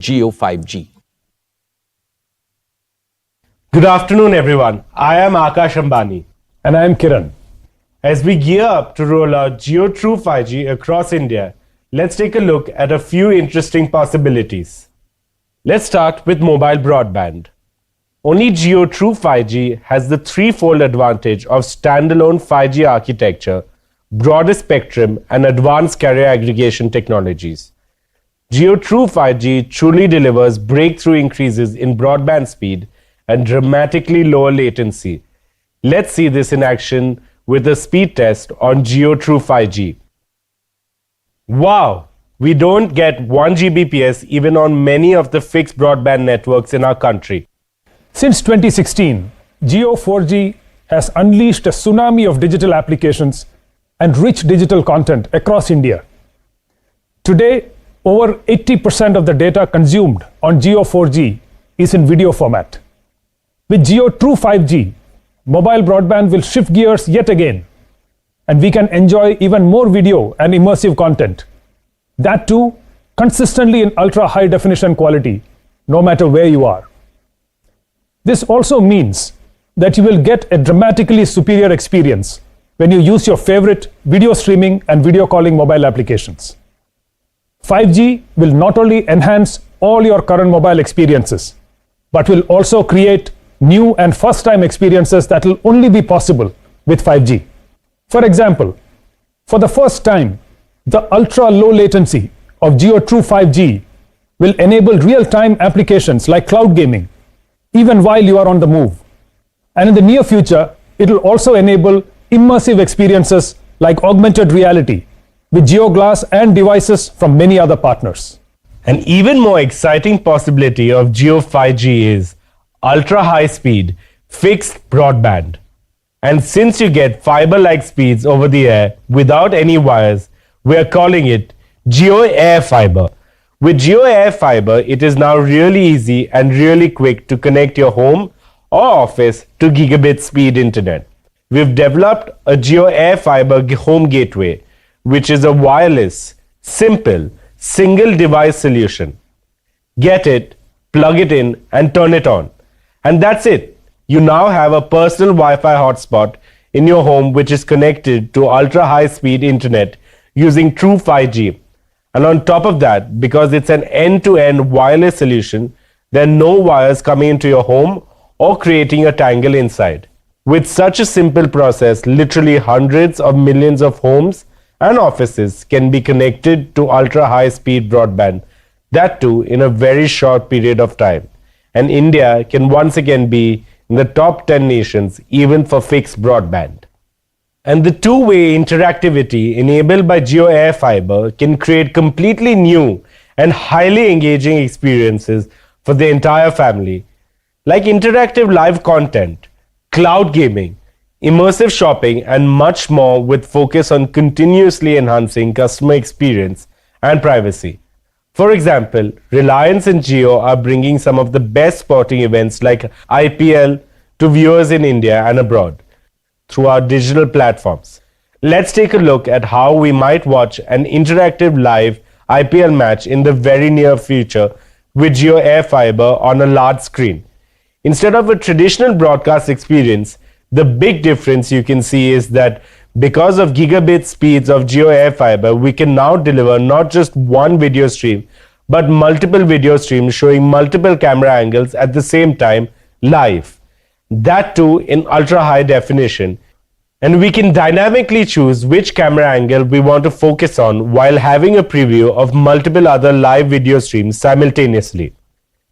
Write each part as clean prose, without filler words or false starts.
Jio 5G. Good afternoon, everyone. I am Akash Ambani. And I am Kiran. As we gear up to roll out Jio True 5G across India, let's take a look at a few interesting possibilities. Let's start with mobile broadband. Only Jio True 5G has the threefold advantage of standalone 5G architecture, broader spectrum, and advanced carrier aggregation technologies. Jio True 5G truly delivers breakthrough increases in broadband speed and dramatically lower latency. Let's see this in action with a speed test on Jio True 5G. Wow! We don't get 1 Gbps even on many of the fixed broadband networks in our country. Since 2016, Jio 4G has unleashed a tsunami of digital applications and rich digital content across India. Today, over 80% of the data consumed on Jio 4G is in video format. With Jio True 5G, mobile broadband will shift gears yet again, and we can enjoy even more video and immersive content. That too, consistently in ultra high definition quality, no matter where you are. This also means that you will get a dramatically superior experience when you use your favorite video streaming and video calling mobile applications. 5G will not only enhance all your current mobile experiences, but will also create new and first-time experiences that will only be possible with 5G. For example, for the first time, the ultra-low latency of Jio True 5G will enable real-time applications like cloud gaming, even while you are on the move. And in the near future, it will also enable immersive experiences like augmented reality with Jio Glass and devices from many other partners. An even more exciting possibility of Jio 5G is ultra high speed fixed broadband. And since you get fiber-like speeds over the air without any wires, we are calling it Jio Air Fiber. With Jio Air Fiber, it is now really easy and really quick to connect your home or office to gigabit speed internet. We've developed a Jio Air Fiber home gateway, which is a wireless, simple, single device solution. Get it, plug it in, and turn it on. And that's it. You now have a personal Wi-Fi hotspot in your home which is connected to ultra high speed internet using True 5G. And on top of that, because it's an end-to-end wireless solution, there are no wires coming into your home or creating a tangle inside. With such a simple process, literally hundreds of millions of homes and offices can be connected to ultra high speed broadband, that too in a very short period of time. And India can once again be in the top 10 nations even for fixed broadband. And the two-way interactivity enabled by Jio Air Fiber can create completely new and highly engaging experiences for the entire family, like interactive live content, cloud gaming, immersive shopping, and much more, with focus on continuously enhancing customer experience and privacy. For example, Reliance and Jio are bringing some of the best sporting events like IPL to viewers in India and abroad through our digital platforms. Let's take a look at how we might watch an interactive live IPL match in the very near future with Jio Air Fiber on a large screen. Instead of a traditional broadcast experience, the big difference you can see is that because of gigabit speeds of Jio Air Fiber, we can now deliver not just one video stream, but multiple video streams showing multiple camera angles at the same time live. That too in ultra high definition. And we can dynamically choose which camera angle we want to focus on while having a preview of multiple other live video streams simultaneously.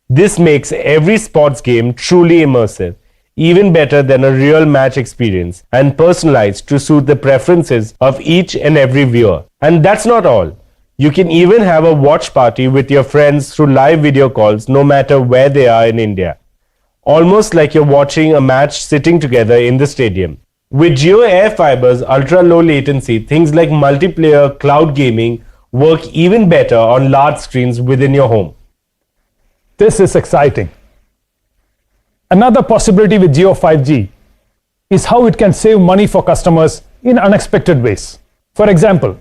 This makes every sports game truly immersive, even better than a real match experience, and personalized to suit the preferences of each and every viewer. And that's not all. You can even have a watch party with your friends through live video calls no matter where they are in India. Almost like you're watching a match sitting together in the stadium. With Jio Air Fiber's ultra low latency, things like multiplayer cloud gaming work even better on large screens within your home. This is exciting. Another possibility with Jio 5G is how it can save money for customers in unexpected ways. For example,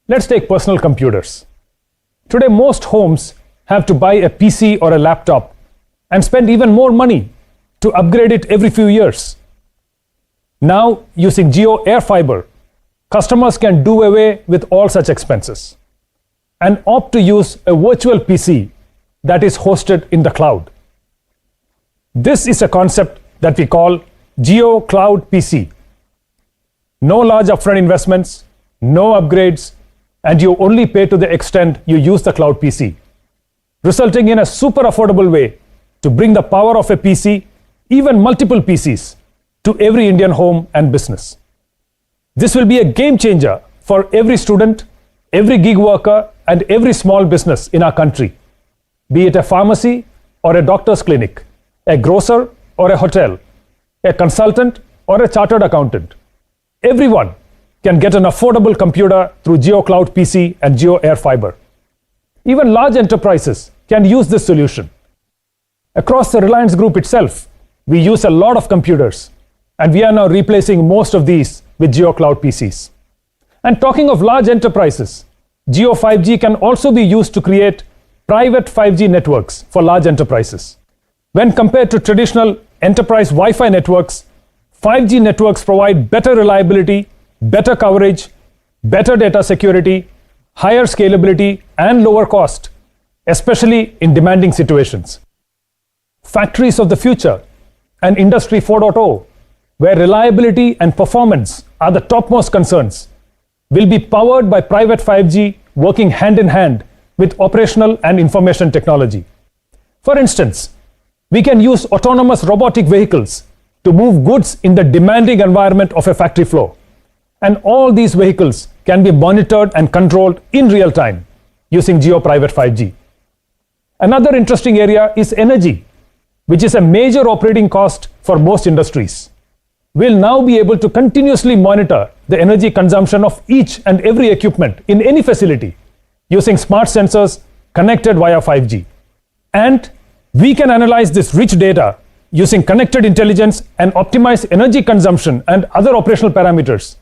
let's take personal computers. Today, most homes have to buy a PC or a laptop and spend even more money to upgrade it every few years. Now, using Jio Air Fiber, customers can do away with all such expenses and opt to use a virtual PC that is hosted in the cloud. This is a concept that we call Jio Cloud PC. No large upfront investments, no upgrades, and you only pay to the extent you use the cloud PC, resulting in a super affordable way to bring the power of a PC, even multiple PCs, to every Indian home and business. This will be a game changer for every student, every gig worker, and every small business in our country, be it a pharmacy or a doctor's clinic, a grocer or a hotel, a consultant or a chartered accountant. Everyone can get an affordable computer through Jio Cloud PC and Jio Air Fiber. Even large enterprises can use this solution. Across the Reliance Group itself, we use a lot of computers, and we are now replacing most of these with Jio Cloud PCs. And talking of large enterprises, Jio 5G can also be used to create private 5G networks for large enterprises. When compared to traditional enterprise Wi-Fi networks, 5G networks provide better reliability, better coverage, better data security, higher scalability, and lower cost, especially in demanding situations. Factories of the future and Industry 4.0, where reliability and performance are the topmost concerns, will be powered by private 5G working hand in hand with operational and information technology. For instance, we can use autonomous robotic vehicles to move goods in the demanding environment of a factory floor. And all these vehicles can be monitored and controlled in real time using Jio Private 5G. Another interesting area is energy, which is a major operating cost for most industries. We'll now be able to continuously monitor the energy consumption of each and every equipment in any facility using smart sensors connected via 5G. And we can analyze this rich data using connected intelligence and optimize energy consumption and other operational parameters,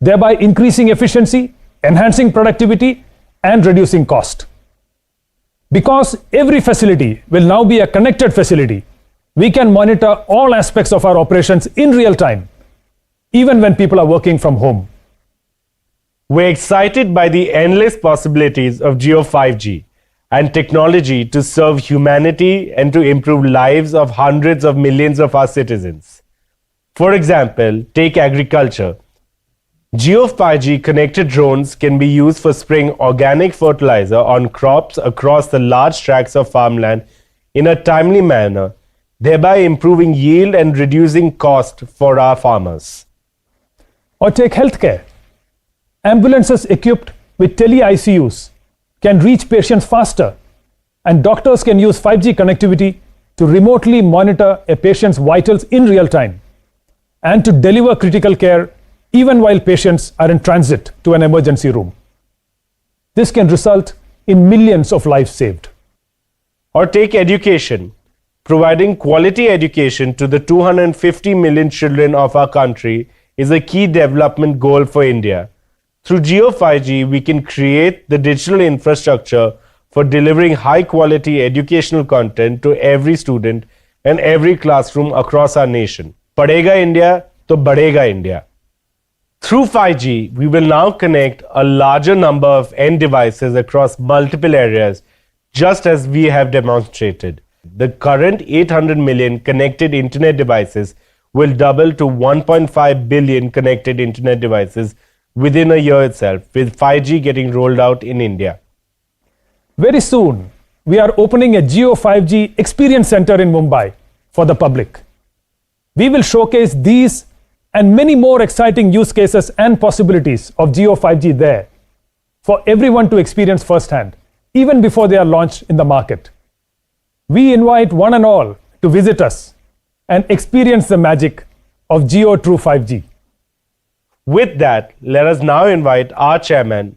thereby increasing efficiency, enhancing productivity, and reducing cost. Because every facility will now be a connected facility, we can monitor all aspects of our operations in real time, even when people are working from home. We're excited by the endless possibilities of Jio 5G and technology to serve humanity and to improve lives of hundreds of millions of our citizens. For example, take agriculture. Jio 5G connected drones can be used for spraying organic fertilizer on crops across the large tracts of farmland in a timely manner, thereby improving yield and reducing cost for our farmers. Or take healthcare. Ambulances equipped with tele-ICUs can reach patients faster, and doctors can use 5G connectivity to remotely monitor a patient's vitals in real time and to deliver critical care even while patients are in transit to an emergency room. This can result in millions of lives saved. Or take education. Providing quality education to the 250 million children of our country is a key development goal for India. Through Jio 5G, we can create the digital infrastructure for delivering high-quality educational content to every student and every classroom across our nation. Padhega India, to Badhega India. Through 5G, we will now connect a larger number of end devices across multiple areas, just as we have demonstrated. The current 800 million connected internet devices will double to 1.5 billion connected internet devices within a year itself, with 5G getting rolled out in India. Very soon, we are opening a Jio 5G Experience Center in Mumbai for the public. We will showcase these and many more exciting use cases and possibilities of Jio 5G there for everyone to experience firsthand, even before they are launched in the market. We invite one and all to visit us and experience the magic of Jio True 5G. With that, let us now invite our chairman,